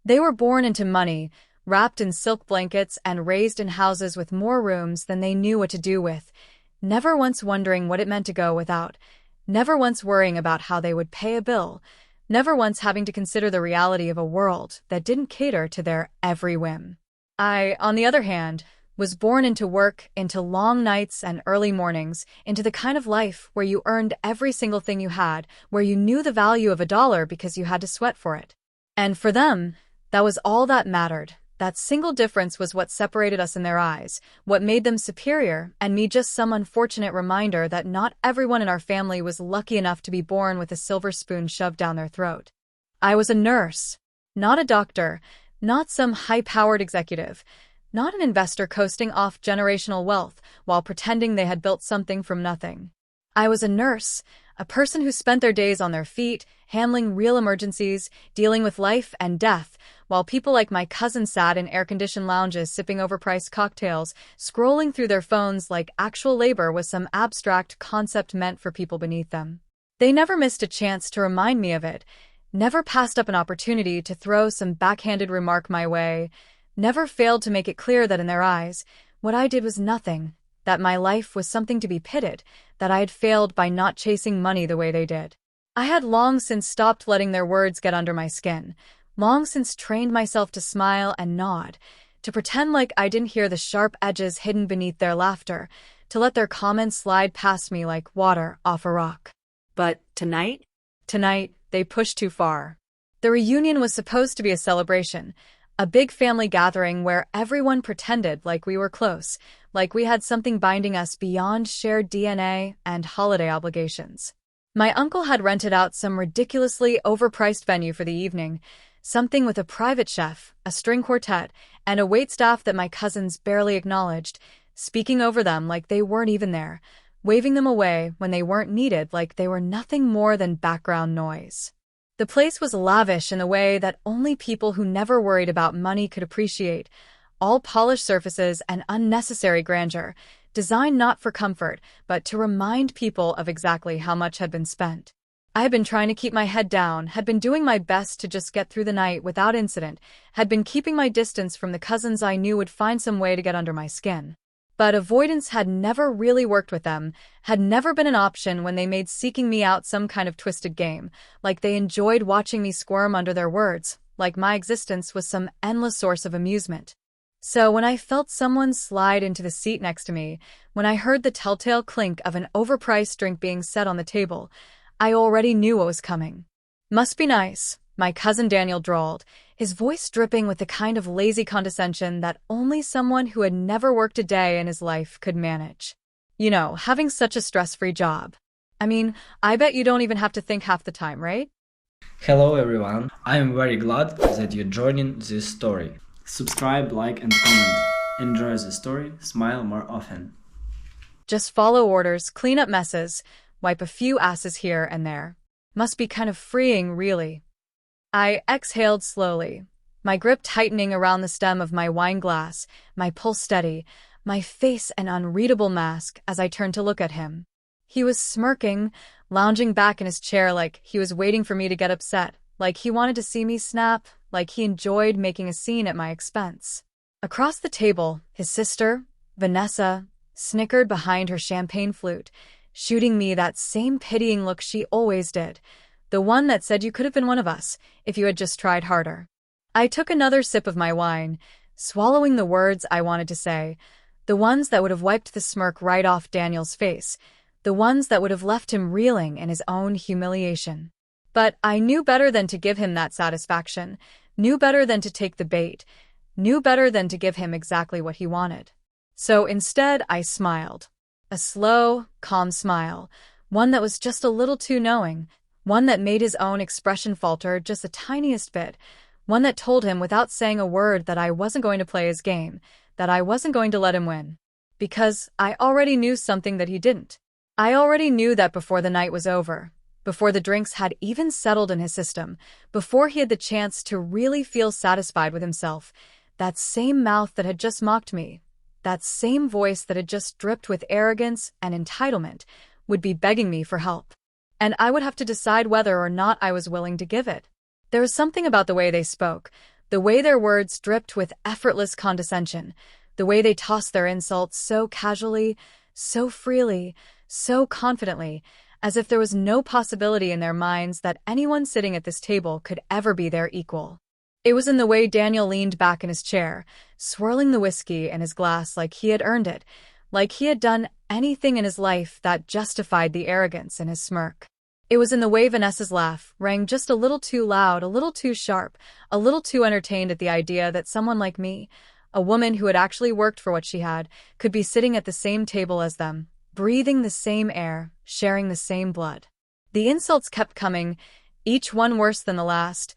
They were born into money, wrapped in silk blankets and raised in houses with more rooms than they knew what to do with, never once wondering what it meant to go without, never once worrying about how they would pay a bill, never once having to consider the reality of a world that didn't cater to their every whim. I, on the other hand, was born into work, into long nights and early mornings, into the kind of life where you earned every single thing you had, where you knew the value of a dollar because you had to sweat for it. And for them, that was all that mattered. That single difference was what separated us in their eyes, what made them superior, and me just some unfortunate reminder that not everyone in our family was lucky enough to be born with a silver spoon shoved down their throat. I was a nurse, not a doctor, not some high-powered executive, not an investor coasting off generational wealth while pretending they had built something from nothing. I was a nurse, a person who spent their days on their feet, handling real emergencies, dealing with life and death, while people like my cousin sat in air-conditioned lounges sipping overpriced cocktails, scrolling through their phones like actual labor was some abstract concept meant for people beneath them. They never missed a chance to remind me of it, never passed up an opportunity to throw some backhanded remark my way, never failed to make it clear that in their eyes, what I did was nothing, that my life was something to be pitied, that I had failed by not chasing money the way they did. I had long since stopped letting their words get under my skin, long since trained myself to smile and nod, to pretend like I didn't hear the sharp edges hidden beneath their laughter, to let their comments slide past me like water off a rock. But tonight? Tonight, they pushed too far. The reunion was supposed to be a celebration, a big family gathering where everyone pretended like we were close, like we had something binding us beyond shared DNA and holiday obligations. My uncle had rented out some ridiculously overpriced venue for the evening, something with a private chef, a string quartet, and a waitstaff that my cousins barely acknowledged, speaking over them like they weren't even there, waving them away when they weren't needed like they were nothing more than background noise. The place was lavish in a way that only people who never worried about money could appreciate, all polished surfaces and unnecessary grandeur, designed not for comfort, but to remind people of exactly how much had been spent. I had been trying to keep my head down, had been doing my best to just get through the night without incident, had been keeping my distance from the cousins I knew would find some way to get under my skin. But avoidance had never really worked with them, had never been an option when they made seeking me out some kind of twisted game, like they enjoyed watching me squirm under their words, like my existence was some endless source of amusement. So when I felt someone slide into the seat next to me, when I heard the telltale clink of an overpriced drink being set on the table, I already knew what was coming. "Must be nice," my cousin Daniel drawled, his voice dripping with the kind of lazy condescension that only someone who had never worked a day in his life could manage. "You know, having such a stress-free job. I mean, I bet you don't even have to think half the time, right?" Hello everyone, I am very glad that you're joining this story. Subscribe, like and comment. Enjoy the story, smile more often. Just follow orders, clean up messes, wipe a few asses here and there. Must be kind of freeing, really. I exhaled slowly, my grip tightening around the stem of my wine glass, my pulse steady, my face an unreadable mask as I turned to look at him. He was smirking, lounging back in his chair like he was waiting for me to get upset, like he wanted to see me snap, like he enjoyed making a scene at my expense. Across the table, his sister, Vanessa, snickered behind her champagne flute, shooting me that same pitying look she always did, the one that said you could have been one of us if you had just tried harder. I took another sip of my wine, swallowing the words I wanted to say, the ones that would have wiped the smirk right off Daniel's face, the ones that would have left him reeling in his own humiliation. But I knew better than to give him that satisfaction, knew better than to take the bait, knew better than to give him exactly what he wanted. So instead, I smiled. A slow, calm smile, one that was just a little too knowing, one that made his own expression falter just the tiniest bit, one that told him without saying a word that I wasn't going to play his game, that I wasn't going to let him win. Because I already knew something that he didn't. I already knew that before the night was over, before the drinks had even settled in his system, before he had the chance to really feel satisfied with himself, that same mouth that had just mocked me, that same voice that had just dripped with arrogance and entitlement, would be begging me for help. And I would have to decide whether or not I was willing to give it. There was something about the way they spoke, The way their words dripped with effortless condescension, the way they tossed their insults so casually, so freely, so confidently, as if there was no possibility in their minds that anyone sitting at this table could ever be their equal. It was in the way Daniel leaned back in his chair, swirling the whiskey in his glass like he had earned it, like he had done anything in his life that justified the arrogance in his smirk. It was in the way Vanessa's laugh rang just a little too loud, a little too sharp, a little too entertained at the idea that someone like me, a woman who had actually worked for what she had, could be sitting at the same table as them, breathing the same air, sharing the same blood. The insults kept coming, each one worse than the last,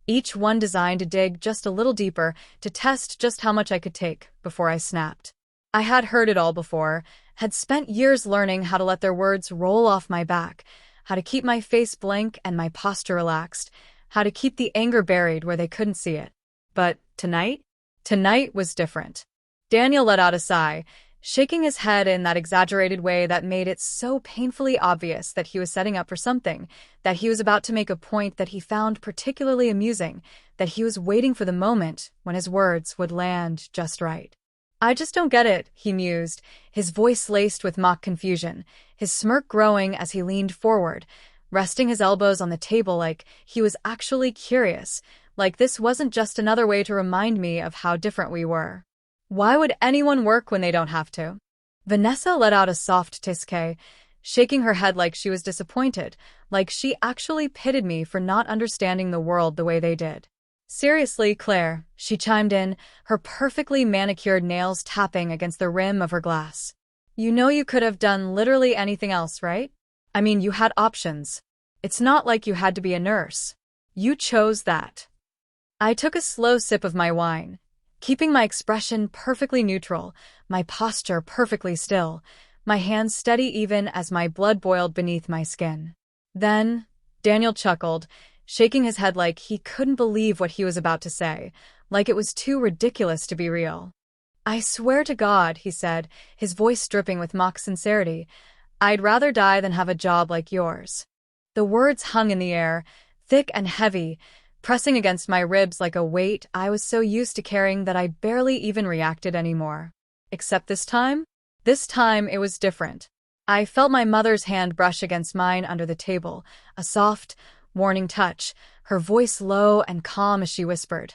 each one designed to dig just a little deeper, to test just how much I could take before I snapped. I had heard it all before, had spent years learning how to let their words roll off my back, how to keep my face blank and my posture relaxed, how to keep the anger buried where they couldn't see it. But tonight? Tonight was different. Daniel let out a sigh, shaking his head in that exaggerated way that made it so painfully obvious that he was setting up for something, that he was about to make a point that he found particularly amusing, that he was waiting for the moment when his words would land just right. "I just don't get it," he mused, his voice laced with mock confusion, his smirk growing as he leaned forward, resting his elbows on the table like he was actually curious, like this wasn't just another way to remind me of how different we were. Why would anyone work when they don't have to? Vanessa let out a soft tisque, shaking her head like she was disappointed, like she actually pitied me for not understanding the world the way they did. "Seriously, Claire," she chimed in, her perfectly manicured nails tapping against the rim of her glass. "You know you could have done literally anything else, right? I mean, you had options. It's not like you had to be a nurse. You chose that." I took a slow sip of my wine, keeping my expression perfectly neutral, my posture perfectly still, my hands steady even as my blood boiled beneath my skin. Then, Daniel chuckled, shaking his head like he couldn't believe what he was about to say, like it was too ridiculous to be real. "I swear to God," he said, his voice dripping with mock sincerity, "I'd rather die than have a job like yours." The words hung in the air, thick and heavy, pressing against my ribs like a weight I was so used to carrying that I barely even reacted anymore. Except this time it was different. I felt my mother's hand brush against mine under the table, a soft, warning touch, her voice low and calm as she whispered,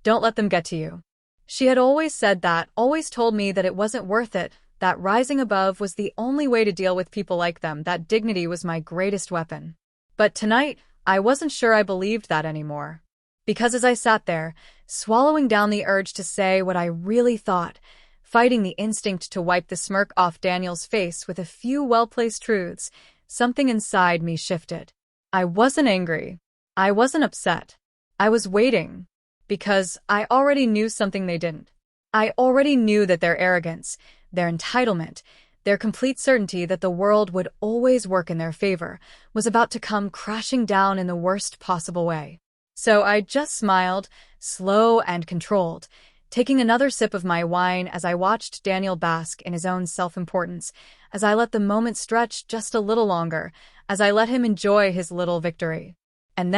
"Don't let them get to you." She had always said that, always told me that it wasn't worth it, that rising above was the only way to deal with people like them, that dignity was my greatest weapon. But tonight, I wasn't sure I believed that anymore. Because as I sat there, swallowing down the urge to say what I really thought, fighting the instinct to wipe the smirk off Daniel's face with a few well-placed truths, something inside me shifted. I wasn't angry. I wasn't upset. I was waiting. Because I already knew something they didn't. I already knew that their arrogance, their entitlement, their complete certainty that the world would always work in their favor, was about to come crashing down in the worst possible way. So I just smiled, slow and controlled, taking another sip of my wine as I watched Daniel bask in his own self-importance, as I let the moment stretch just a little longer, as I let him enjoy his little victory. And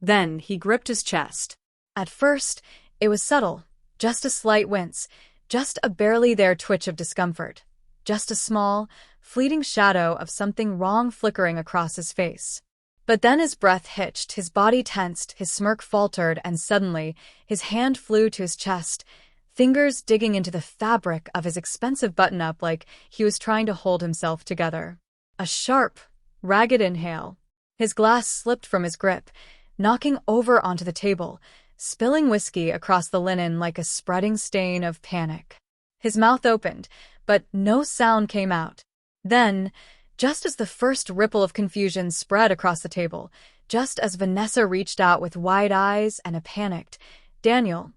then he gripped his chest. At first, it was subtle, just a slight wince, just a barely there twitch of discomfort. Just a small, fleeting shadow of something wrong flickering across his face. But then his breath hitched, his body tensed, his smirk faltered, and suddenly, his hand flew to his chest, fingers digging into the fabric of his expensive button-up like he was trying to hold himself together. A sharp, ragged inhale. His glass slipped from his grip, knocking over onto the table, spilling whiskey across the linen like a spreading stain of panic. His mouth opened, but no sound came out. Then, just as the first ripple of confusion spread across the table, just as Vanessa reached out with wide eyes and a panicked Daniel,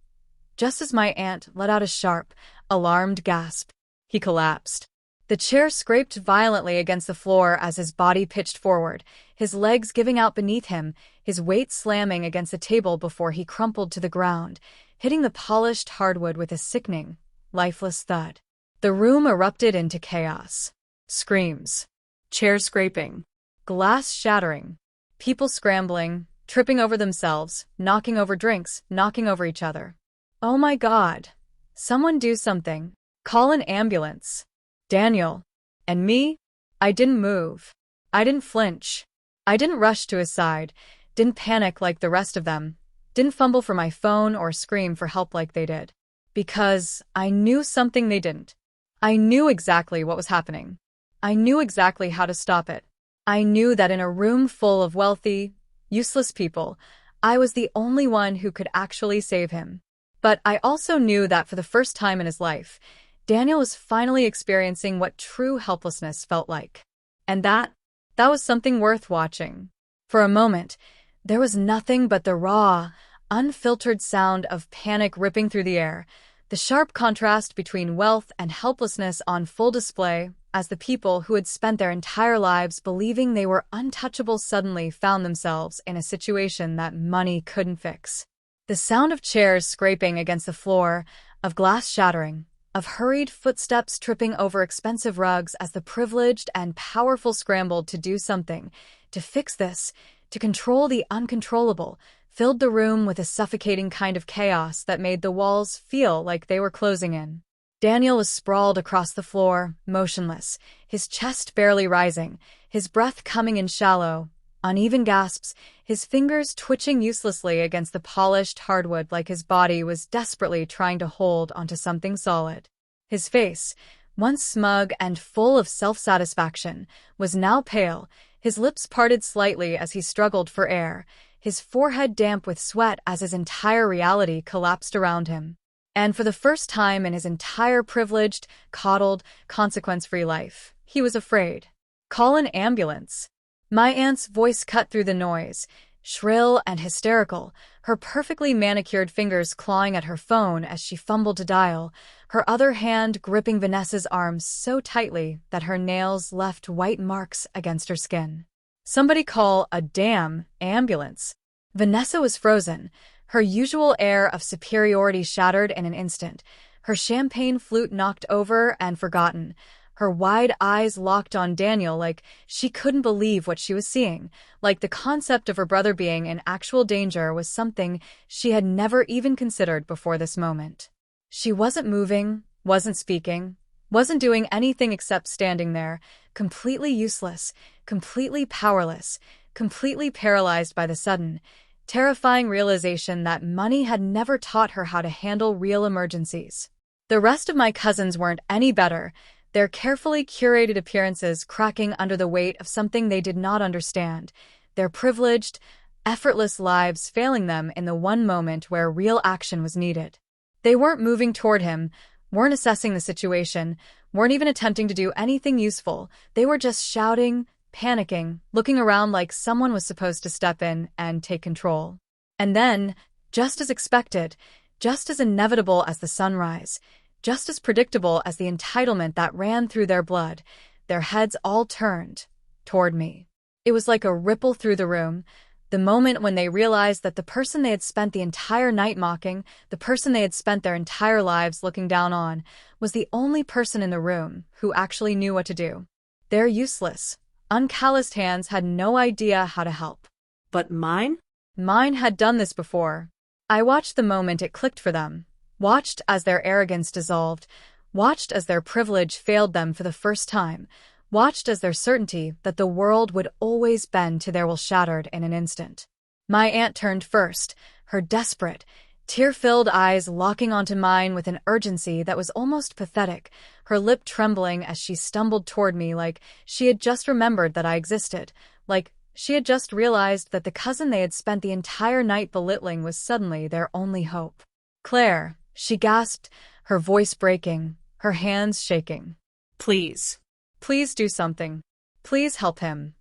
just as my aunt let out a sharp, alarmed gasp, he collapsed. The chair scraped violently against the floor as his body pitched forward, his legs giving out beneath him, his weight slamming against the table before he crumpled to the ground, hitting the polished hardwood with a sickening, lifeless thud. The room erupted into chaos. Screams, chair scraping, glass shattering, people scrambling, tripping over themselves, knocking over drinks, knocking over each other. Oh my God. Someone do something. Call an ambulance. Daniel. And me? I didn't move. I didn't flinch. I didn't rush to his side, didn't panic like the rest of them, didn't fumble for my phone or scream for help like they did. Because I knew something they didn't. I knew exactly what was happening. I knew exactly how to stop it. I knew that in a room full of wealthy, useless people, I was the only one who could actually save him. But I also knew that for the first time in his life, Daniel was finally experiencing what true helplessness felt like. And that was something worth watching. For a moment, there was nothing but the raw, unfiltered sound of panic ripping through the air, the sharp contrast between wealth and helplessness on full display as the people who had spent their entire lives believing they were untouchable suddenly found themselves in a situation that money couldn't fix. The sound of chairs scraping against the floor, of glass shattering, of hurried footsteps tripping over expensive rugs as the privileged and powerful scrambled to do something, to fix this, to control the uncontrollable, filled the room with a suffocating kind of chaos that made the walls feel like they were closing in. Daniel was sprawled across the floor, motionless, his chest barely rising, his breath coming in shallow, uneven gasps, his fingers twitching uselessly against the polished hardwood like his body was desperately trying to hold onto something solid. His face, once smug and full of self-satisfaction, was now pale, his lips parted slightly as he struggled for air, his forehead damp with sweat as his entire reality collapsed around him. And for the first time in his entire privileged, coddled, consequence-free life, he was afraid. Call an ambulance. My aunt's voice cut through the noise, shrill and hysterical, her perfectly manicured fingers clawing at her phone as she fumbled to dial, her other hand gripping Vanessa's arms so tightly that her nails left white marks against her skin. Somebody call a damn ambulance. Vanessa was frozen, her usual air of superiority shattered in an instant, her champagne flute knocked over and forgotten, her wide eyes locked on Daniel like she couldn't believe what she was seeing, like the concept of her brother being in actual danger was something she had never even considered before this moment. She wasn't moving, wasn't speaking, wasn't doing anything except standing there, completely useless, completely powerless, completely paralyzed by the sudden, terrifying realization that money had never taught her how to handle real emergencies. The rest of my cousins weren't any better, their carefully curated appearances cracking under the weight of something they did not understand, their privileged, effortless lives failing them in the one moment where real action was needed. They weren't moving toward him, weren't assessing the situation, weren't even attempting to do anything useful. They were just shouting, panicking, looking around like someone was supposed to step in and take control. And then, just as expected, just as inevitable as the sunrise, just as predictable as the entitlement that ran through their blood, their heads all turned toward me. It was like a ripple through the room, the moment when they realized that the person they had spent the entire night mocking, the person they had spent their entire lives looking down on, was the only person in the room who actually knew what to do. Their useless, uncalloused hands had no idea how to help. But mine? Mine had done this before. I watched the moment it clicked for them. Watched as their arrogance dissolved, watched as their privilege failed them for the first time, watched as their certainty that the world would always bend to their will shattered in an instant. My aunt turned first, her desperate, tear-filled eyes locking onto mine with an urgency that was almost pathetic, her lip trembling as she stumbled toward me like she had just remembered that I existed, like she had just realized that the cousin they had spent the entire night belittling was suddenly their only hope. Claire, she gasped, her voice breaking, her hands shaking. Please. Please do something. Please help him.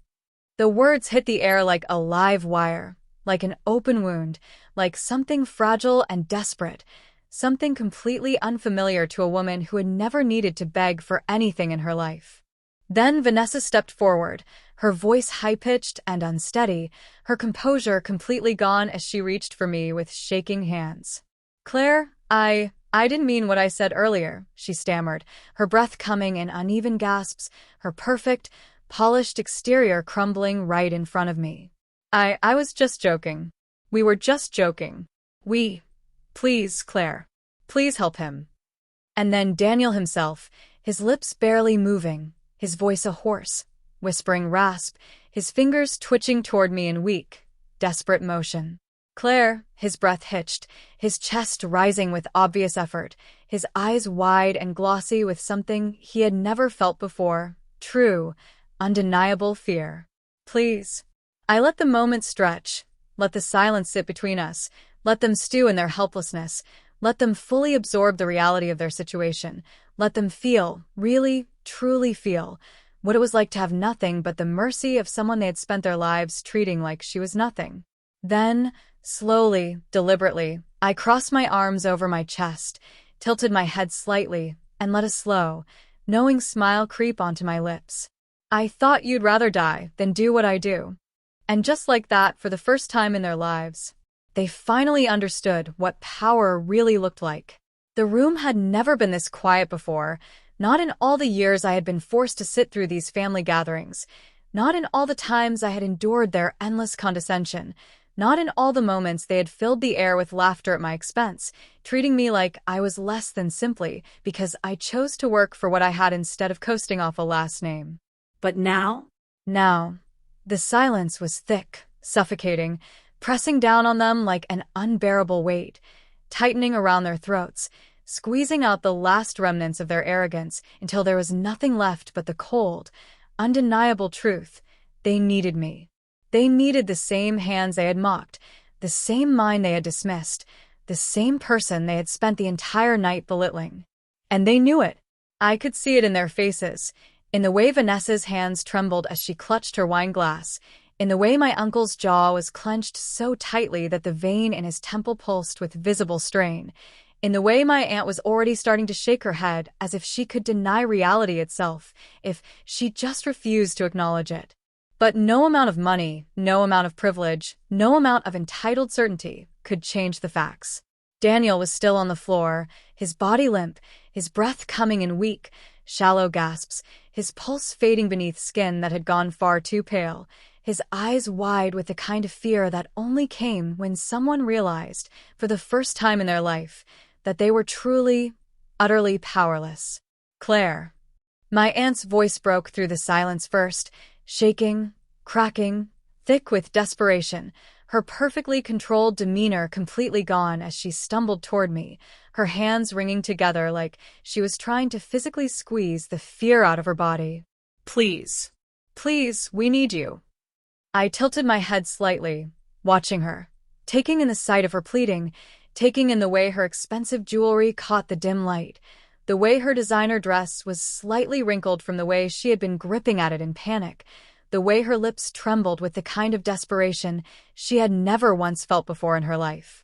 The words hit the air like a live wire, like an open wound, like something fragile and desperate, something completely unfamiliar to a woman who had never needed to beg for anything in her life. Then Vanessa stepped forward, her voice high-pitched and unsteady, her composure completely gone as she reached for me with shaking hands. Claire, I didn't mean what I said earlier, she stammered, her breath coming in uneven gasps, her perfect, polished exterior crumbling right in front of me. I was just joking. We were just joking. Please, Claire. Please help him. And then Daniel himself, his lips barely moving, his voice a hoarse, whispering rasp, his fingers twitching toward me in weak, desperate motion. Claire, his breath hitched, his chest rising with obvious effort, his eyes wide and glossy with something he had never felt before, true, undeniable fear. Please. I let the moment stretch, let the silence sit between us, let them stew in their helplessness, let them fully absorb the reality of their situation, let them feel, really, truly feel, what it was like to have nothing but the mercy of someone they had spent their lives treating like she was nothing. Then, slowly, deliberately, I crossed my arms over my chest, tilted my head slightly, and let a slow, knowing smile creep onto my lips. I thought you'd rather die than do what I do. And just like that, for the first time in their lives, they finally understood what power really looked like. The room had never been this quiet before, not in all the years I had been forced to sit through these family gatherings, not in all the times I had endured their endless condescension, not in all the moments they had filled the air with laughter at my expense, treating me like I was less than simply because I chose to work for what I had instead of coasting off a last name. But now? Now, the silence was thick, suffocating, pressing down on them like an unbearable weight, tightening around their throats, squeezing out the last remnants of their arrogance until there was nothing left but the cold, undeniable truth. They needed me. They needed the same hands they had mocked, the same mind they had dismissed, the same person they had spent the entire night belittling. And they knew it. I could see it in their faces, in the way Vanessa's hands trembled as she clutched her wine glass, in the way my uncle's jaw was clenched so tightly that the vein in his temple pulsed with visible strain, in the way my aunt was already starting to shake her head as if she could deny reality itself, if she just refused to acknowledge it. But no amount of money, no amount of privilege, no amount of entitled certainty could change the facts. Daniel was still on the floor, his body limp, his breath coming in weak, shallow gasps, his pulse fading beneath skin that had gone far too pale, his eyes wide with the kind of fear that only came when someone realized, for the first time in their life, that they were truly, utterly powerless. Claire. My aunt's voice broke through the silence first, shaking, cracking, thick with desperation, her perfectly controlled demeanor completely gone as she stumbled toward me, her hands wringing together like she was trying to physically squeeze the fear out of her body. Please. Please, we need you. I tilted my head slightly, watching her, taking in the sight of her pleading, taking in the way her expensive jewelry caught the dim light, the way her designer dress was slightly wrinkled from the way she had been gripping at it in panic, the way her lips trembled with the kind of desperation she had never once felt before in her life.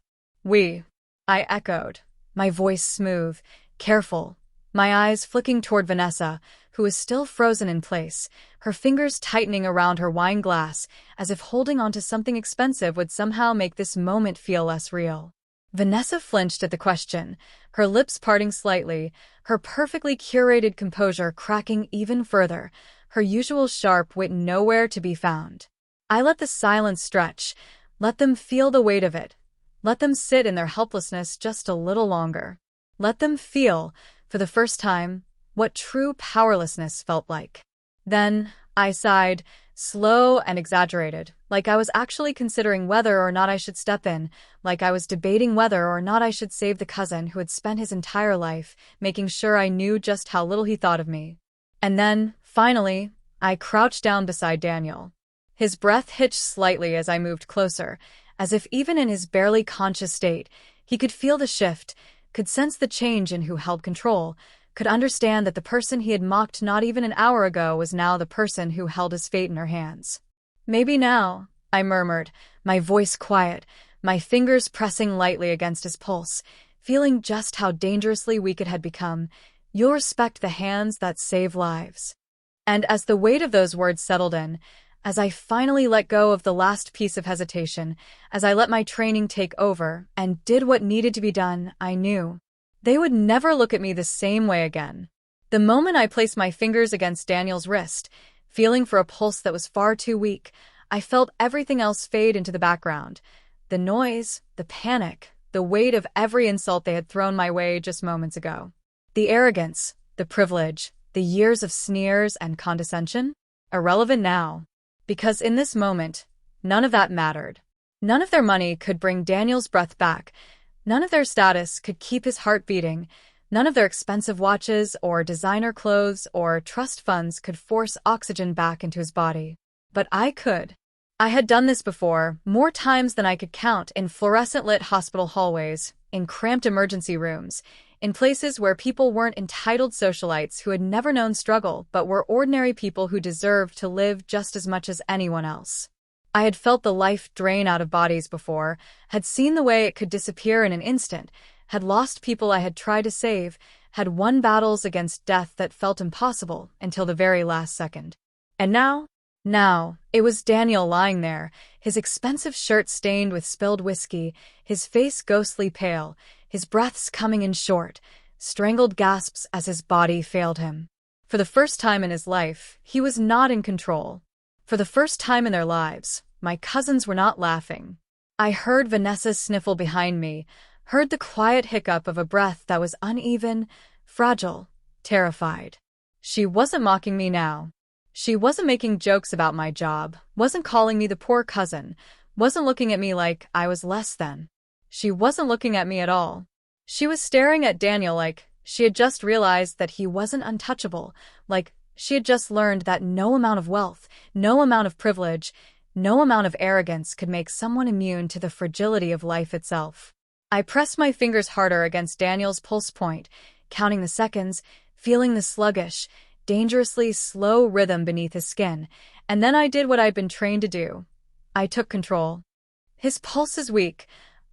I echoed, my voice smooth, careful, my eyes flicking toward Vanessa, who was still frozen in place, her fingers tightening around her wine glass as if holding onto something expensive would somehow make this moment feel less real. Vanessa flinched at the question, her lips parting slightly, her perfectly curated composure cracking even further, her usual sharp wit nowhere to be found. I let the silence stretch, let them feel the weight of it, let them sit in their helplessness just a little longer. Let them feel, for the first time, what true powerlessness felt like. Then, I sighed, slow and exaggerated, like I was actually considering whether or not I should step in, like I was debating whether or not I should save the cousin who had spent his entire life making sure I knew just how little he thought of me. And then, finally, I crouched down beside Daniel. His breath hitched slightly as I moved closer, as if even in his barely conscious state, he could feel the shift, could sense the change in who held control, could understand that the person he had mocked not even an hour ago was now the person who held his fate in her hands. Maybe now, I murmured, my voice quiet, my fingers pressing lightly against his pulse, feeling just how dangerously weak it had become, you'll respect the hands that save lives. And as the weight of those words settled in, as I finally let go of the last piece of hesitation, as I let my training take over and did what needed to be done, I knew they would never look at me the same way again. The moment I placed my fingers against Daniel's wrist, feeling for a pulse that was far too weak, I felt everything else fade into the background. The noise, the panic, the weight of every insult they had thrown my way just moments ago. The arrogance, the privilege, the years of sneers and condescension? Irrelevant now. Because in this moment, none of that mattered. None of their money could bring Daniel's breath back. None of their status could keep his heart beating. None of their expensive watches or designer clothes or trust funds could force oxygen back into his body. But I could. I had done this before, more times than I could count, in fluorescent-lit hospital hallways, in cramped emergency rooms, in places where people weren't entitled socialites who had never known struggle but were ordinary people who deserved to live just as much as anyone else. I had felt the life drain out of bodies before, had seen the way it could disappear in an instant, had lost people I had tried to save, had won battles against death that felt impossible until the very last second. And now, it was Daniel lying there, his expensive shirt stained with spilled whiskey, his face ghostly pale, his breaths coming in short, strangled gasps as his body failed him. For the first time in his life, he was not in control. For the first time in their lives, my cousins were not laughing. I heard Vanessa's sniffle behind me, heard the quiet hiccup of a breath that was uneven, fragile, terrified. She wasn't mocking me now. She wasn't making jokes about my job, wasn't calling me the poor cousin, wasn't looking at me like I was less than. She wasn't looking at me at all. She was staring at Daniel like she had just realized that he wasn't untouchable, like she had just learned that no amount of wealth, no amount of privilege, no amount of arrogance could make someone immune to the fragility of life itself. I pressed my fingers harder against Daniel's pulse point, counting the seconds, feeling the sluggish, dangerously slow rhythm beneath his skin, and then I did what I'd been trained to do. I took control. "His pulse is weak,"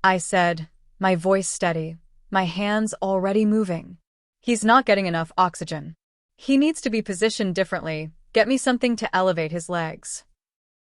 I said, my voice steady, my hands already moving. "He's not getting enough oxygen. He needs to be positioned differently. Get me something to elevate his legs."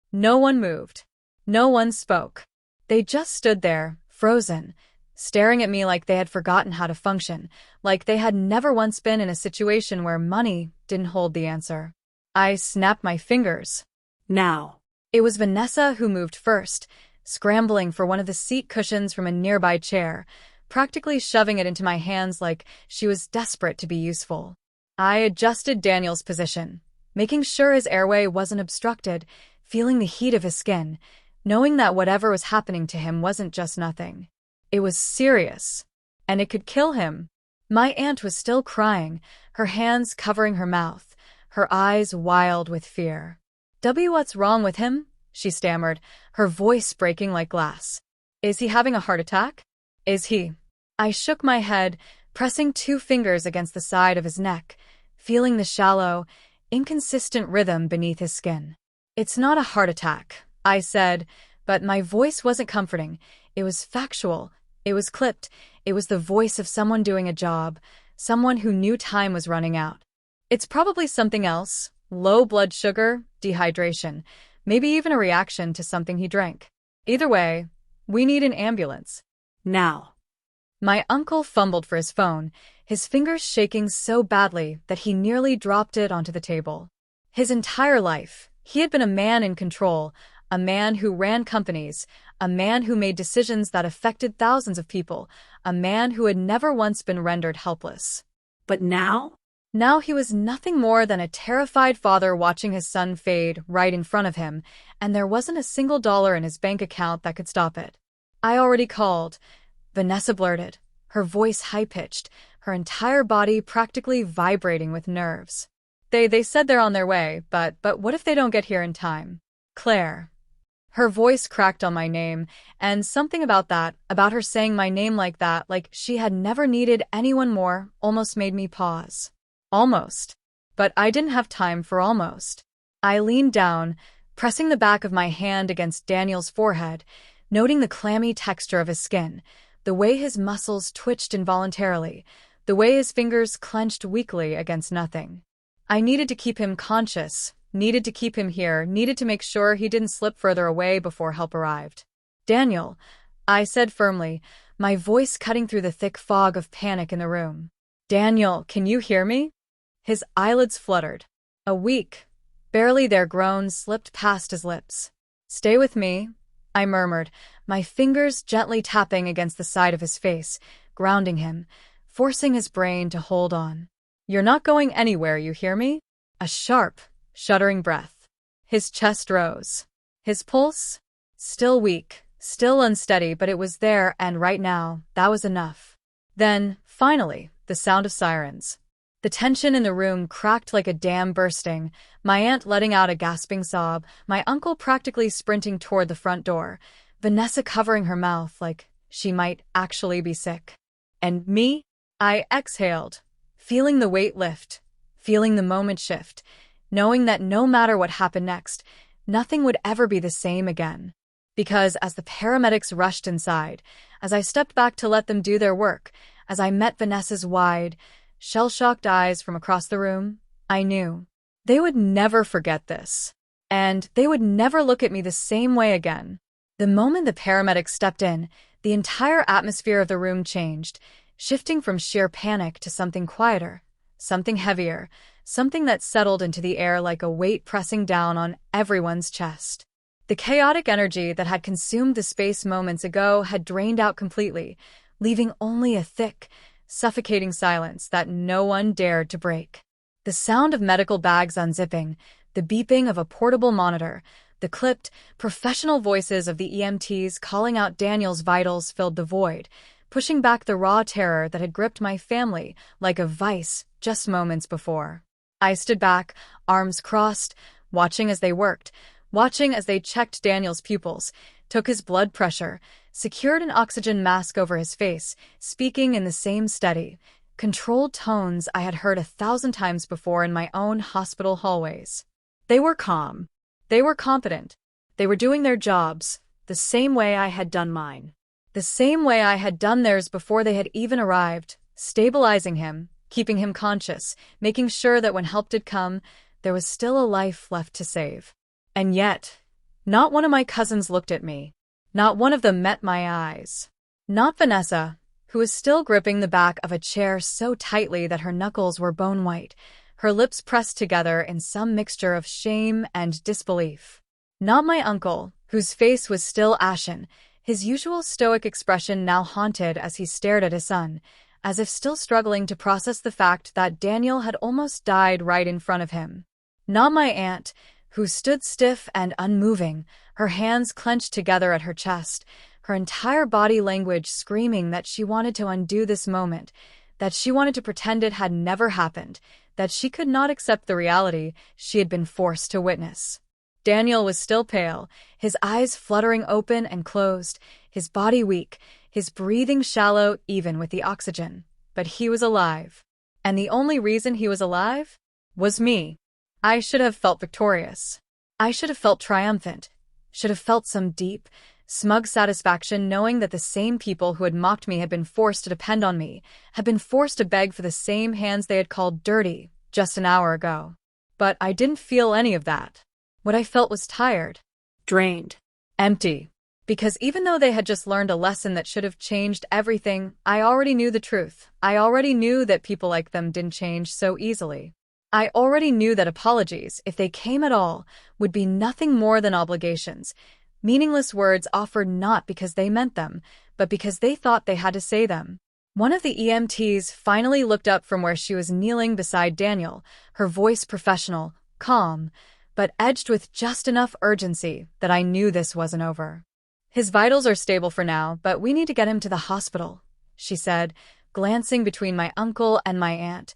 No one moved. No one spoke. They just stood there, frozen, staring at me like they had forgotten how to function, like they had never once been in a situation where money didn't hold the answer. I snapped my fingers. Now. It was Vanessa who moved first, scrambling for one of the seat cushions from a nearby chair, practically shoving it into my hands like she was desperate to be useful. I adjusted Daniel's position, making sure his airway wasn't obstructed, feeling the heat of his skin, knowing that whatever was happening to him wasn't just nothing. It was serious, and it could kill him. My aunt was still crying, her hands covering her mouth, her eyes wild with fear. "What's wrong with him?" she stammered, her voice breaking like glass. "Is he having a heart attack? Is he?" I shook my head, pressing 2 fingers against the side of his neck, feeling the shallow, inconsistent rhythm beneath his skin. "It's not a heart attack," I said, but my voice wasn't comforting. It was factual. It was clipped. It was the voice of someone doing a job, someone who knew time was running out. "It's probably something else. Low blood sugar, dehydration, maybe even a reaction to something he drank. Either way, we need an ambulance." Now. My uncle fumbled for his phone, his fingers shaking so badly that he nearly dropped it onto the table. His entire life, he had been a man in control, a man who ran companies, a man who made decisions that affected thousands of people, a man who had never once been rendered helpless. But now? Now he was nothing more than a terrified father watching his son fade right in front of him, and there wasn't a single dollar in his bank account that could stop it. "I already called," Vanessa blurted, her voice high-pitched, her entire body practically vibrating with nerves. They said they're on their way, but what if they don't get here in time? Claire." Her voice cracked on my name, and something about that, about her saying my name like that, like she had never needed anyone more, almost made me pause. Almost. But I didn't have time for almost. I leaned down, pressing the back of my hand against Daniel's forehead, noting the clammy texture of his skin, the way his muscles twitched involuntarily, the way his fingers clenched weakly against nothing. I needed to keep him conscious, needed to keep him here, needed to make sure he didn't slip further away before help arrived. "Daniel," I said firmly, my voice cutting through the thick fog of panic in the room. "Daniel, can you hear me?" His eyelids fluttered. A weak, barely there groan slipped past his lips. Stay with me, I murmured, my fingers gently tapping against the side of his face, grounding him, forcing his brain to hold on. You're not going anywhere, you hear me? A sharp, shuddering breath. His chest rose. His pulse? Still weak, still unsteady, but it was there, and right now, that was enough. Then, finally, the sound of sirens. The tension in the room cracked like a dam bursting, my aunt letting out a gasping sob, my uncle practically sprinting toward the front door, Vanessa covering her mouth like she might actually be sick. And me? I exhaled, feeling the weight lift, feeling the moment shift, knowing that no matter what happened next, nothing would ever be the same again. Because as the paramedics rushed inside, as I stepped back to let them do their work, as I met Vanessa's wide, shell-shocked eyes from across the room, I knew they would never forget this. And they would never look at me the same way again. The moment the paramedics stepped in, the entire atmosphere of the room changed, shifting from sheer panic to something quieter, something heavier, something that settled into the air like a weight pressing down on everyone's chest. The chaotic energy that had consumed the space moments ago had drained out completely, leaving only a thick, suffocating silence that no one dared to break. The sound of medical bags unzipping, the beeping of a portable monitor, the clipped, professional voices of the EMTs calling out Daniel's vitals filled the void, pushing back the raw terror that had gripped my family like a vice just moments before. I stood back, arms crossed, watching as they worked, watching as they checked Daniel's pupils, took his blood pressure, secured an oxygen mask over his face, speaking in the same steady, controlled tones I had heard 1,000 times before in my own hospital hallways. They were calm. They were competent. They were doing their jobs, the same way I had done mine. The same way I had done theirs before they had even arrived, stabilizing him, keeping him conscious, making sure that when help did come, there was still a life left to save. And yet, not one of my cousins looked at me. Not one of them met my eyes. Not Vanessa, who was still gripping the back of a chair so tightly that her knuckles were bone white, her lips pressed together in some mixture of shame and disbelief. Not my uncle, whose face was still ashen, his usual stoic expression now haunted as he stared at his son, as if still struggling to process the fact that Daniel had almost died right in front of him. Not my aunt, who stood stiff and unmoving, her hands clenched together at her chest, her entire body language screaming that she wanted to undo this moment, that she wanted to pretend it had never happened, that she could not accept the reality she had been forced to witness. Daniel was still pale, his eyes fluttering open and closed, his body weak, his breathing shallow even with the oxygen. But he was alive. And the only reason he was alive was me. I should have felt victorious. I should have felt triumphant. Should have felt some deep, smug satisfaction knowing that the same people who had mocked me had been forced to depend on me, had been forced to beg for the same hands they had called dirty just an hour ago. But I didn't feel any of that. What I felt was tired, Drained. empty. Because even though they had just learned a lesson that should have changed everything, I already knew the truth. I already knew that people like them didn't change so easily. I already knew that apologies, if they came at all, would be nothing more than obligations, meaningless words offered not because they meant them, but because they thought they had to say them. One of the EMTs finally looked up from where she was kneeling beside Daniel, her voice professional, calm, but edged with just enough urgency that I knew this wasn't over. His vitals are stable for now, but we need to get him to the hospital, she said, glancing between my uncle and my aunt,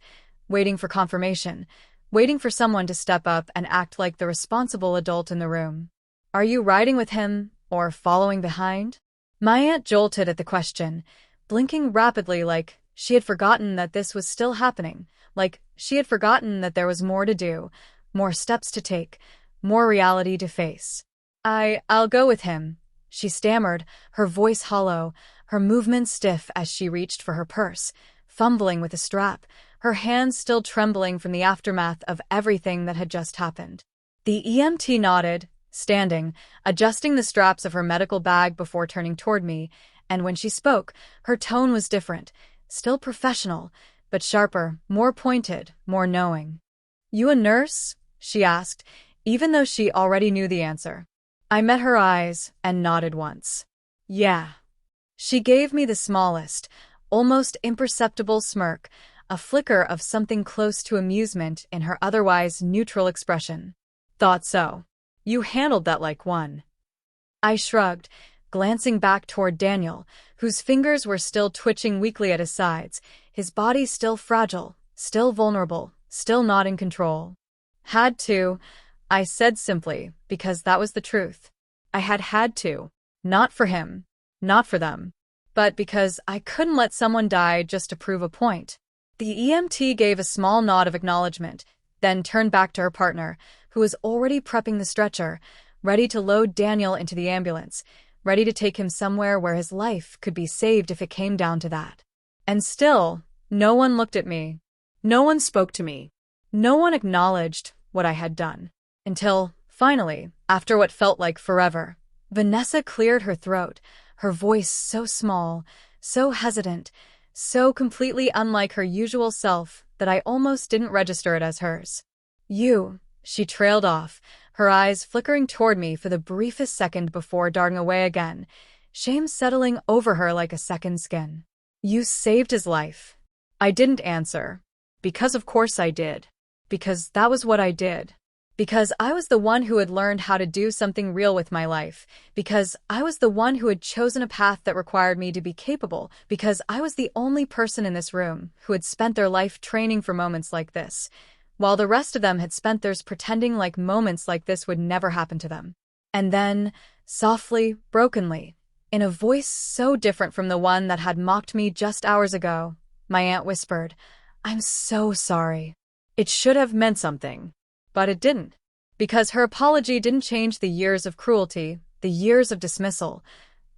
waiting for confirmation, waiting for someone to step up and act like the responsible adult in the room. Are you riding with him or following behind? My aunt jolted at the question, blinking rapidly like she had forgotten that this was still happening, like she had forgotten that there was more to do, more steps to take, more reality to face. I'll go with him, she stammered, her voice hollow, her movements stiff as she reached for her purse, fumbling with the strap, her hands still trembling from the aftermath of everything that had just happened. The EMT nodded, standing, adjusting the straps of her medical bag before turning toward me, and when she spoke, her tone was different, still professional, but sharper, more pointed, more knowing. You a nurse? She asked, even though she already knew the answer. I met her eyes and nodded once. Yeah. She gave me the smallest, almost imperceptible smirk, a flicker of something close to amusement in her otherwise neutral expression. Thought so. You handled that like one. I shrugged, glancing back toward Daniel, whose fingers were still twitching weakly at his sides, his body still fragile, still vulnerable, still not in control. Had to, I said simply, because that was the truth. I had to. Not for him. Not for them. But because I couldn't let someone die just to prove a point. The EMT gave a small nod of acknowledgement, then turned back to her partner, who was already prepping the stretcher, ready to load Daniel into the ambulance, ready to take him somewhere where his life could be saved if it came down to that. And still, no one looked at me. No one spoke to me. No one acknowledged what I had done. Until, finally, after what felt like forever, Vanessa cleared her throat, her voice so small, so hesitant, so completely unlike her usual self that I almost didn't register it as hers. You, she trailed off, her eyes flickering toward me for the briefest second before darting away again, shame settling over her like a second skin. You saved his life. I didn't answer. Because of course I did. Because that was what I did. Because I was the one who had learned how to do something real with my life. Because I was the one who had chosen a path that required me to be capable. Because I was the only person in this room who had spent their life training for moments like this, while the rest of them had spent theirs pretending like moments like this would never happen to them. And then, softly, brokenly, in a voice so different from the one that had mocked me just hours ago, my aunt whispered, "I'm so sorry. It should have meant something." But it didn't. Because her apology didn't change the years of cruelty, the years of dismissal,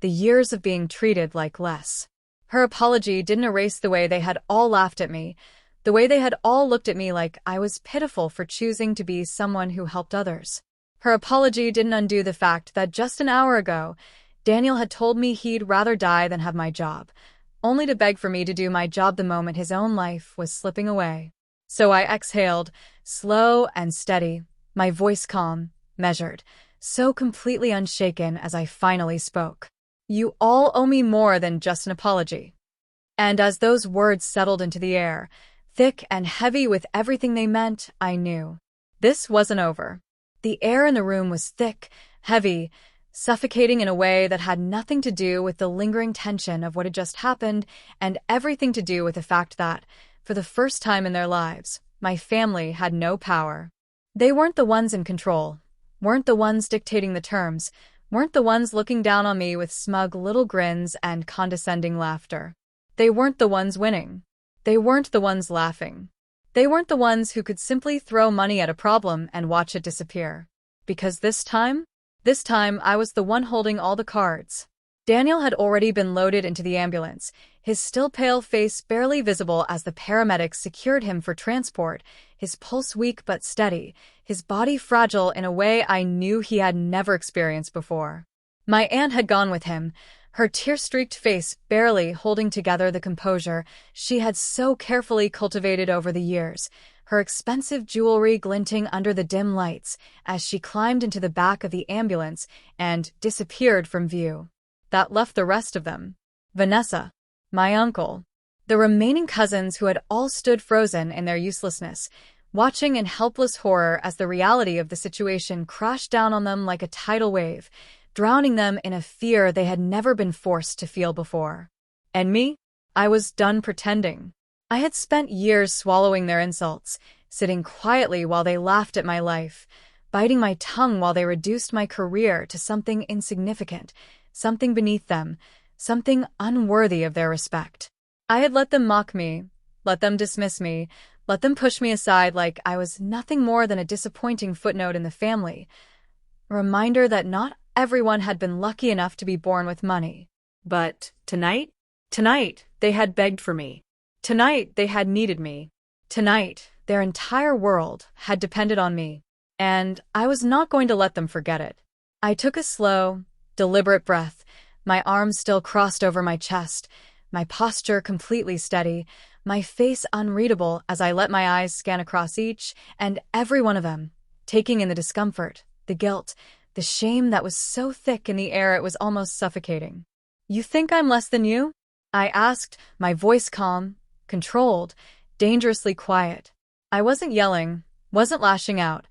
the years of being treated like less. Her apology didn't erase the way they had all laughed at me, the way they had all looked at me like I was pitiful for choosing to be someone who helped others. Her apology didn't undo the fact that just an hour ago, Daniel had told me he'd rather die than have my job, only to beg for me to do my job the moment his own life was slipping away. So I exhaled, slow and steady, my voice calm, measured, so completely unshaken as I finally spoke. You all owe me more than just an apology. And as those words settled into the air, thick and heavy with everything they meant, I knew. This wasn't over. The air in the room was thick, heavy, suffocating in a way that had nothing to do with the lingering tension of what had just happened and everything to do with the fact that, for the first time in their lives, my family had no power. They weren't the ones in control, weren't the ones dictating the terms, weren't the ones looking down on me with smug little grins and condescending laughter. They weren't the ones winning. They weren't the ones laughing. They weren't the ones who could simply throw money at a problem and watch it disappear. Because this time I was the one holding all the cards. Daniel had already been loaded into the ambulance, his still pale face barely visible as the paramedics secured him for transport, his pulse weak but steady, his body fragile in a way I knew he had never experienced before. My aunt had gone with him, her tear-streaked face barely holding together the composure she had so carefully cultivated over the years, her expensive jewelry glinting under the dim lights as she climbed into the back of the ambulance and disappeared from view. That left the rest of them. Vanessa, my uncle, the remaining cousins who had all stood frozen in their uselessness, watching in helpless horror as the reality of the situation crashed down on them like a tidal wave, drowning them in a fear they had never been forced to feel before. And me? I was done pretending. I had spent years swallowing their insults, sitting quietly while they laughed at my life, biting my tongue while they reduced my career to something insignificant, something beneath them, something unworthy of their respect. I had let them mock me, let them dismiss me, let them push me aside like I was nothing more than a disappointing footnote in the family, a reminder that not everyone had been lucky enough to be born with money. But tonight, they had begged for me. Tonight, they had needed me. Tonight, their entire world had depended on me. And I was not going to let them forget it. I took a slow, deliberate breath, my arms still crossed over my chest, my posture completely steady, my face unreadable as I let my eyes scan across each and every one of them, taking in the discomfort, the guilt, the shame that was so thick in the air it was almost suffocating. "You think I'm less than you?" I asked, my voice calm, controlled, dangerously quiet. I wasn't yelling, wasn't lashing out,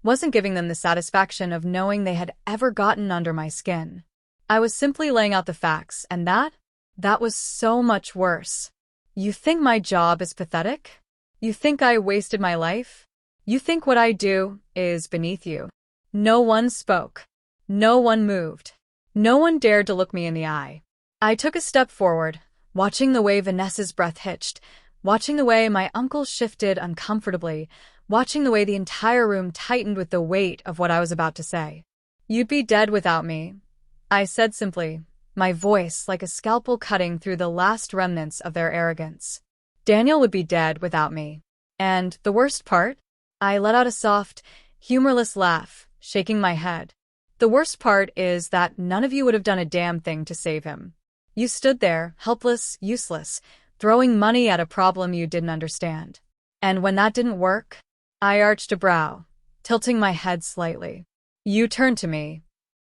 wasn't giving them the satisfaction of knowing they had ever gotten under my skin. I was simply laying out the facts, and that was so much worse. "You think my job is pathetic? You think I wasted my life? You think what I do is beneath you?" No one spoke. No one moved. No one dared to look me in the eye. I took a step forward, watching the way Vanessa's breath hitched, watching the way my uncle shifted uncomfortably, watching the way the entire room tightened with the weight of what I was about to say. "You'd be dead without me," I said simply, my voice like a scalpel cutting through the last remnants of their arrogance. "Daniel would be dead without me. And the worst part?" I let out a soft, humorless laugh, shaking my head. "The worst part is that none of you would have done a damn thing to save him. You stood there, helpless, useless, throwing money at a problem you didn't understand. And when that didn't work," I arched a brow, tilting my head slightly. "You turned to me."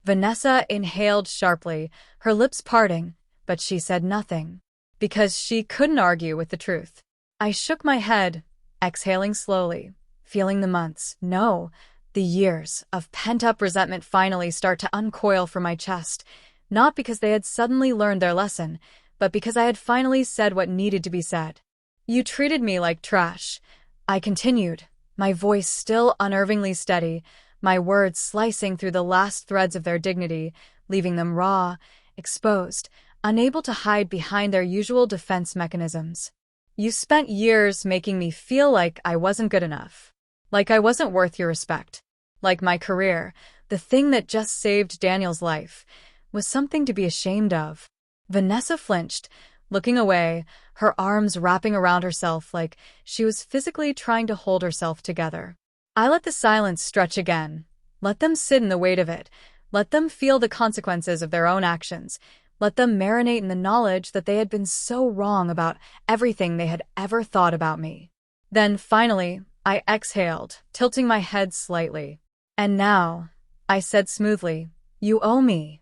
Vanessa inhaled sharply, her lips parting, but she said nothing, because she couldn't argue with the truth. I shook my head, exhaling slowly, feeling the months, no, the years, of pent-up resentment finally start to uncoil from my chest, not because they had suddenly learned their lesson, but because I had finally said what needed to be said. "You treated me like trash," I continued, my voice still unnervingly steady, my words slicing through the last threads of their dignity, leaving them raw, exposed, unable to hide behind their usual defense mechanisms. "You spent years making me feel like I wasn't good enough, like I wasn't worth your respect, like my career, the thing that just saved Daniel's life, was something to be ashamed of." Vanessa flinched, looking away, her arms wrapping around herself like she was physically trying to hold herself together. I let the silence stretch again, let them sit in the weight of it, let them feel the consequences of their own actions, let them marinate in the knowledge that they had been so wrong about everything they had ever thought about me. Then, finally, I exhaled, tilting my head slightly. "And now," I said smoothly, "you owe me."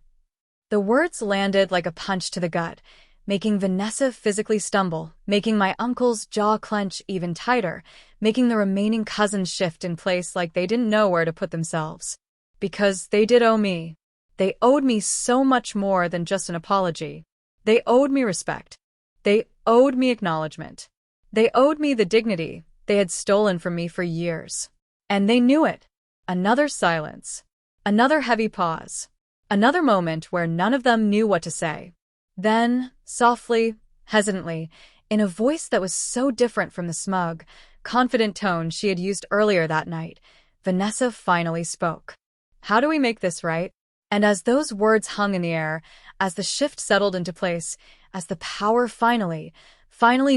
The words landed like a punch to the gut, making Vanessa physically stumble, making my uncle's jaw clench even tighter, making the remaining cousins shift in place like they didn't know where to put themselves. Because they did owe me. They owed me so much more than just an apology. They owed me respect. They owed me acknowledgement. They owed me the dignity they had stolen from me for years. And they knew it. Another silence. Another heavy pause. Another moment where none of them knew what to say. Then, softly, hesitantly, in a voice that was so different from the smug, confident tone she had used earlier that night, Vanessa finally spoke. "How do we make this right?" And as those words hung in the air, as the shift settled into place, as the power finally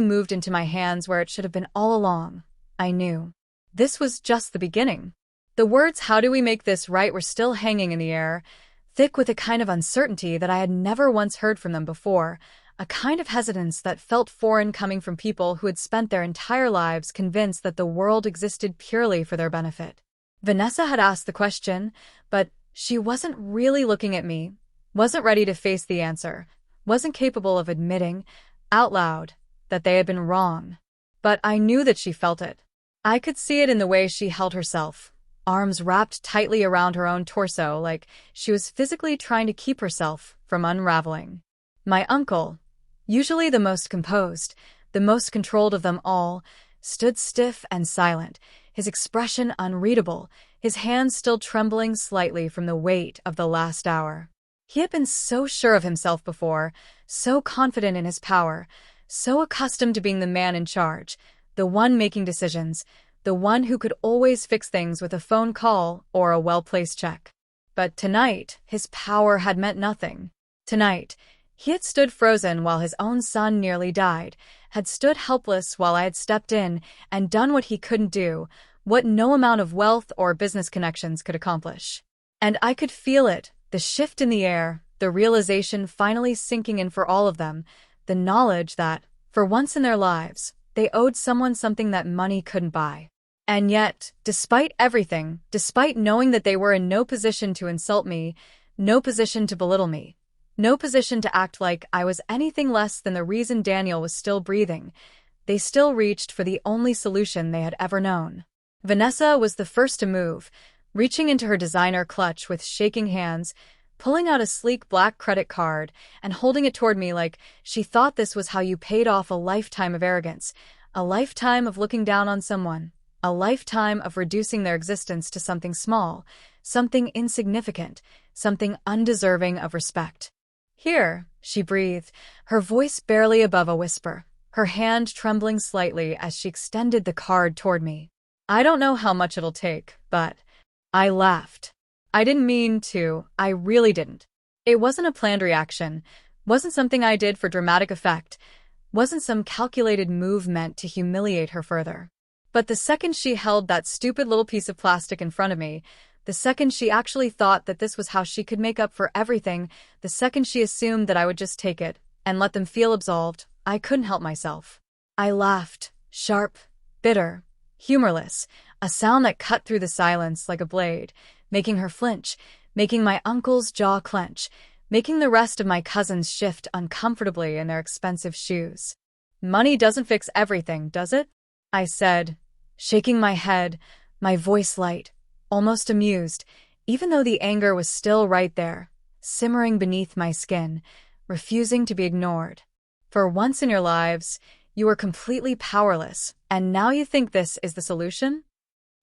moved into my hands where it should have been all along, I knew. This was just the beginning. The words "how do we make this right" were still hanging in the air, thick with a kind of uncertainty that I had never once heard from them before, a kind of hesitance that felt foreign coming from people who had spent their entire lives convinced that the world existed purely for their benefit. Vanessa had asked the question, but she wasn't really looking at me, wasn't ready to face the answer, wasn't capable of admitting, out loud, that they had been wrong. But I knew that she felt it. I could see it in the way she held herself, arms wrapped tightly around her own torso like she was physically trying to keep herself from unraveling. My uncle, usually the most composed, the most controlled of them all, stood stiff and silent, his expression unreadable, his hands still trembling slightly from the weight of the last hour. He had been so sure of himself before, so confident in his power, so accustomed to being the man in charge, the one making decisions, the one who could always fix things with a phone call or a well-placed check. But tonight, his power had meant nothing. Tonight, he had stood frozen while his own son nearly died, had stood helpless while I had stepped in and done what he couldn't do, what no amount of wealth or business connections could accomplish. And I could feel it, the shift in the air, the realization finally sinking in for all of them, the knowledge that, for once in their lives, they owed someone something that money couldn't buy. And yet, despite everything, despite knowing that they were in no position to insult me, no position to belittle me, no position to act like I was anything less than the reason Daniel was still breathing, they still reached for the only solution they had ever known. Vanessa was the first to move, reaching into her designer clutch with shaking hands, pulling out a sleek black credit card and holding it toward me like she thought this was how you paid off a lifetime of arrogance, a lifetime of looking down on someone, a lifetime of reducing their existence to something small, something insignificant, something undeserving of respect. Here, she breathed, her voice barely above a whisper, her hand trembling slightly as she extended the card toward me. I don't know how much it'll take, but I laughed. I didn't mean to, I really didn't. It wasn't a planned reaction, wasn't something I did for dramatic effect, wasn't some calculated move meant to humiliate her further. But the second she held that stupid little piece of plastic in front of me, the second she actually thought that this was how she could make up for everything, the second she assumed that I would just take it and let them feel absolved, I couldn't help myself. I laughed, sharp, bitter, humorless, a sound that cut through the silence like a blade, making her flinch, making my uncle's jaw clench, making the rest of my cousins shift uncomfortably in their expensive shoes. Money doesn't fix everything, does it? I said, shaking my head, my voice light, almost amused, even though the anger was still right there, simmering beneath my skin, refusing to be ignored. For once in your lives, you were completely powerless, and now you think this is the solution?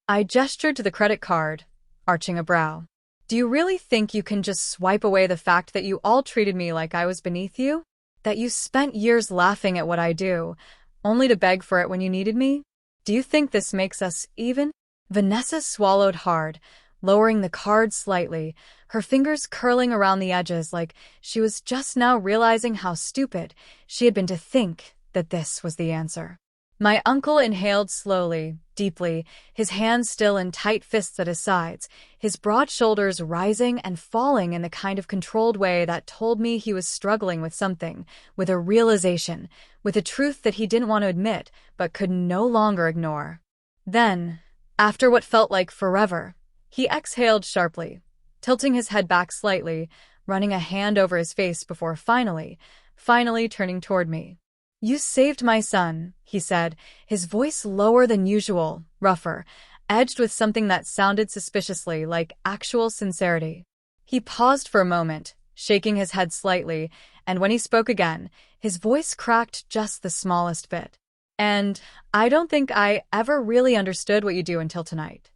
I gestured to the credit card, arching a brow. Do you really think you can just swipe away the fact that you all treated me like I was beneath you? That you spent years laughing at what I do, only to beg for it when you needed me? Do you think this makes us even? Vanessa swallowed hard, lowering the card slightly, her fingers curling around the edges like she was just now realizing how stupid she had been to think that this was the answer. My uncle inhaled slowly, deeply, his hands still in tight fists at his sides, his broad shoulders rising and falling in the kind of controlled way that told me he was struggling with something, with a realization, with a truth that he didn't want to admit but could no longer ignore. Then, after what felt like forever, he exhaled sharply, tilting his head back slightly, running a hand over his face before finally turning toward me. You saved my son, he said, his voice lower than usual, rougher, edged with something that sounded suspiciously like actual sincerity. He paused for a moment, shaking his head slightly, and when he spoke again, his voice cracked just the smallest bit. And I don't think I ever really understood what you do until tonight.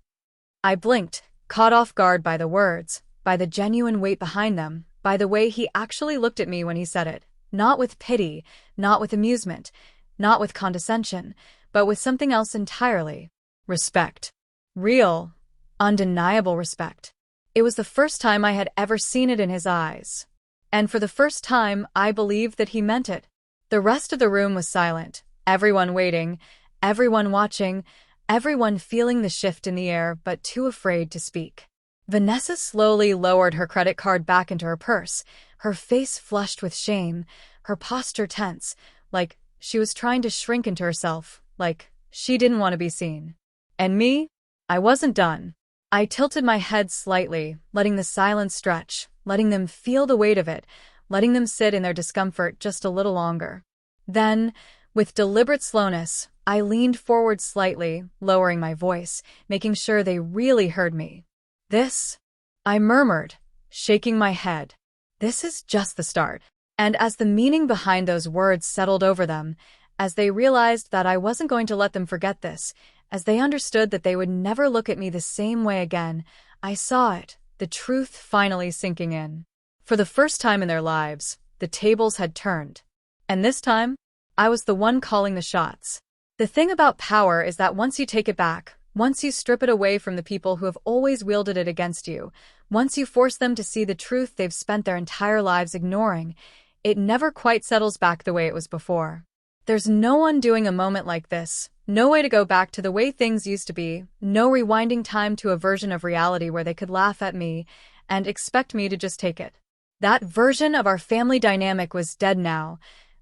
I blinked, caught off guard by the words, by the genuine weight behind them, by the way he actually looked at me when he said it. Not with pity, not with amusement, not with condescension, but with something else entirely. Respect. Real, undeniable respect. It was the first time I had ever seen it in his eyes. And for the first time, I believed that he meant it. The rest of the room was silent, everyone waiting, everyone watching, everyone feeling the shift in the air but too afraid to speak. Vanessa slowly lowered her credit card back into her purse, her face flushed with shame, her posture tense, like she was trying to shrink into herself, like she didn't want to be seen. And me? I wasn't done. I tilted my head slightly, letting the silence stretch, letting them feel the weight of it, letting them sit in their discomfort just a little longer. Then, with deliberate slowness, I leaned forward slightly, lowering my voice, making sure they really heard me. This, I murmured, shaking my head. This is just the start. And as the meaning behind those words settled over them, as they realized that I wasn't going to let them forget this, as they understood that they would never look at me the same way again, I saw it, the truth finally sinking in. For the first time in their lives, the tables had turned. And this time, I was the one calling the shots. The thing about power is that once you take it back, once you strip it away from the people who have always wielded it against you, once you force them to see the truth they've spent their entire lives ignoring, it never quite settles back the way it was before. There's no undoing a moment like this, no way to go back to the way things used to be, no rewinding time to a version of reality where they could laugh at me and expect me to just take it. That version of our family dynamic was dead now,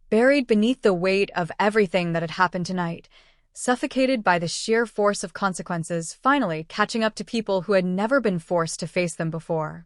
buried beneath the weight of everything that had happened tonight, suffocated by the sheer force of consequences, finally catching up to people who had never been forced to face them before.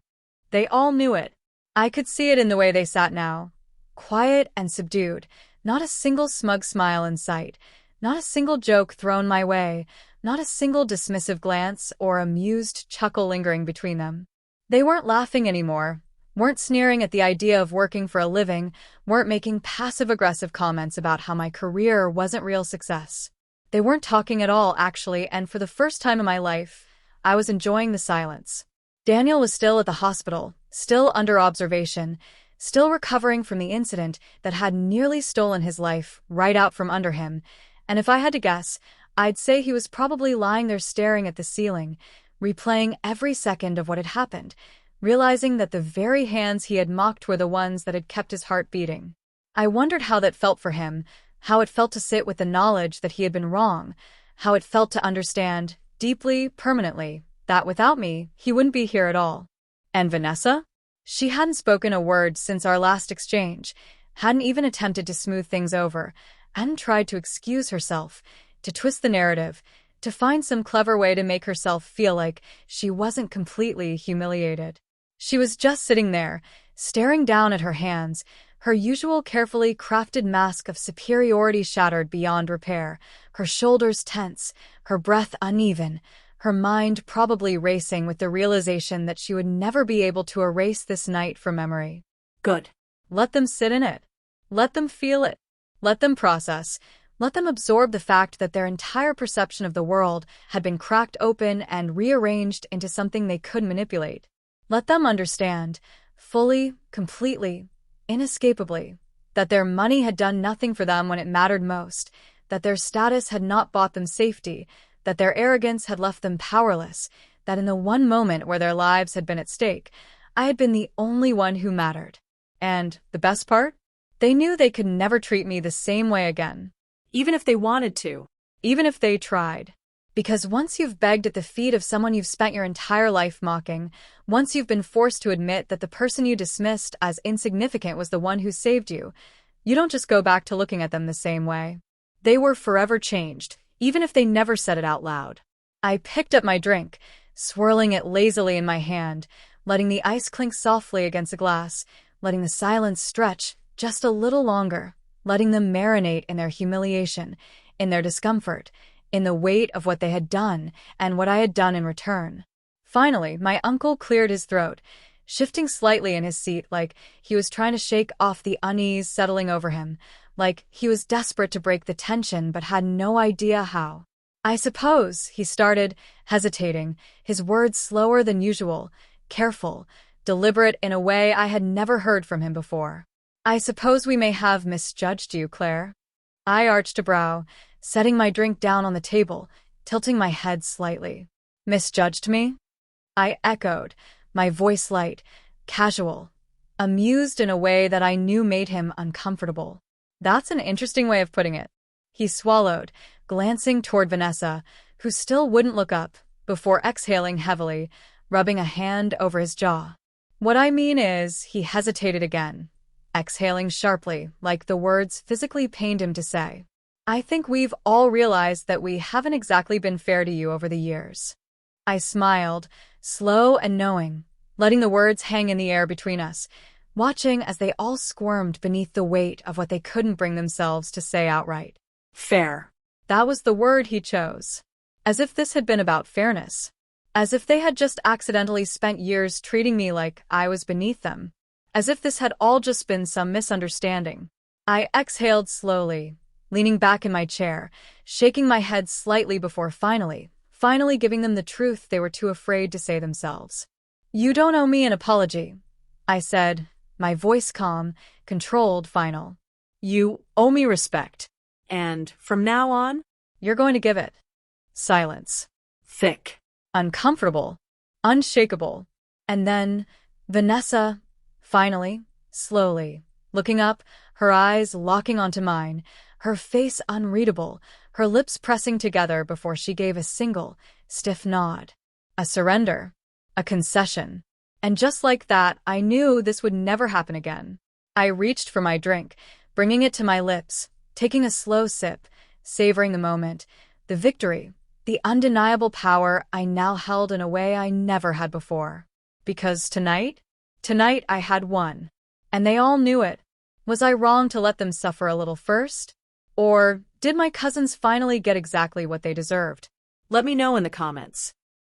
They all knew it. I could see it in the way they sat now. Quiet and subdued, not a single smug smile in sight, not a single joke thrown my way, not a single dismissive glance or amused chuckle lingering between them. They weren't laughing anymore, weren't sneering at the idea of working for a living, weren't making passive-aggressive comments about how my career wasn't real success. They weren't talking at all, actually, and for the first time in my life, I was enjoying the silence. Daniel was still at the hospital, still under observation, still recovering from the incident that had nearly stolen his life right out from under him, and if I had to guess, I'd say he was probably lying there staring at the ceiling, replaying every second of what had happened, realizing that the very hands he had mocked were the ones that had kept his heart beating. I wondered how that felt for him, how it felt to sit with the knowledge that he had been wrong, how it felt to understand, deeply, permanently, that without me, he wouldn't be here at all. And Vanessa? She hadn't spoken a word since our last exchange, hadn't even attempted to smooth things over, hadn't tried to excuse herself, to twist the narrative, to find some clever way to make herself feel like she wasn't completely humiliated. She was just sitting there, staring down at her hands, her usual carefully crafted mask of superiority shattered beyond repair, her shoulders tense, her breath uneven, her mind probably racing with the realization that she would never be able to erase this night from memory. Good. Let them sit in it. Let them feel it. Let them process. Let them absorb the fact that their entire perception of the world had been cracked open and rearranged into something they could manipulate. Let them understand, fully, completely, inescapably, that their money had done nothing for them when it mattered most, that their status had not bought them safety, that their arrogance had left them powerless, that in the one moment where their lives had been at stake, I had been the only one who mattered. And the best part? They knew they could never treat me the same way again. Even if they wanted to. Even if they tried. Because once you've begged at the feet of someone you've spent your entire life mocking, once you've been forced to admit that the person you dismissed as insignificant was the one who saved you, you don't just go back to looking at them the same way. They were forever changed, even if they never said it out loud. I picked up my drink, swirling it lazily in my hand, letting the ice clink softly against a glass, letting the silence stretch just a little longer, letting them marinate in their humiliation, in their discomfort, in the weight of what they had done and what I had done in return. Finally, my uncle cleared his throat, shifting slightly in his seat like he was trying to shake off the unease settling over him, like he was desperate to break the tension but had no idea how. I suppose, he started, hesitating, his words slower than usual, careful, deliberate in a way I had never heard from him before. I suppose we may have misjudged you, Claire. I arched a brow, setting my drink down on the table, tilting my head slightly. Misjudged me? I echoed, my voice light, casual, amused in a way that I knew made him uncomfortable. That's an interesting way of putting it. He swallowed, glancing toward Vanessa, who still wouldn't look up, before exhaling heavily, rubbing a hand over his jaw. What I mean is, he hesitated again, exhaling sharply, like the words physically pained him to say. I think we've all realized that we haven't exactly been fair to you over the years. I smiled, slow and knowing, letting the words hang in the air between us, watching as they all squirmed beneath the weight of what they couldn't bring themselves to say outright. Fair. That was the word he chose. As if this had been about fairness. As if they had just accidentally spent years treating me like I was beneath them. As if this had all just been some misunderstanding. I exhaled slowly, leaning back in my chair, shaking my head slightly before finally giving them the truth they were too afraid to say themselves. You don't owe me an apology, I said, my voice calm, controlled, final. You owe me respect. And from now on? You're going to give it. Silence. Thick. Uncomfortable. Unshakable. And then, Vanessa, finally, slowly, looking up, her eyes locking onto mine, her face unreadable, her lips pressing together before she gave a single, stiff nod. A surrender. A concession. And just like that, I knew this would never happen again. I reached for my drink, bringing it to my lips, taking a slow sip, savoring the moment, the victory, the undeniable power I now held in a way I never had before. Because tonight I had won. And they all knew it. Was I wrong to let them suffer a little first? Or did my cousins finally get exactly what they deserved? Let me know in the comments.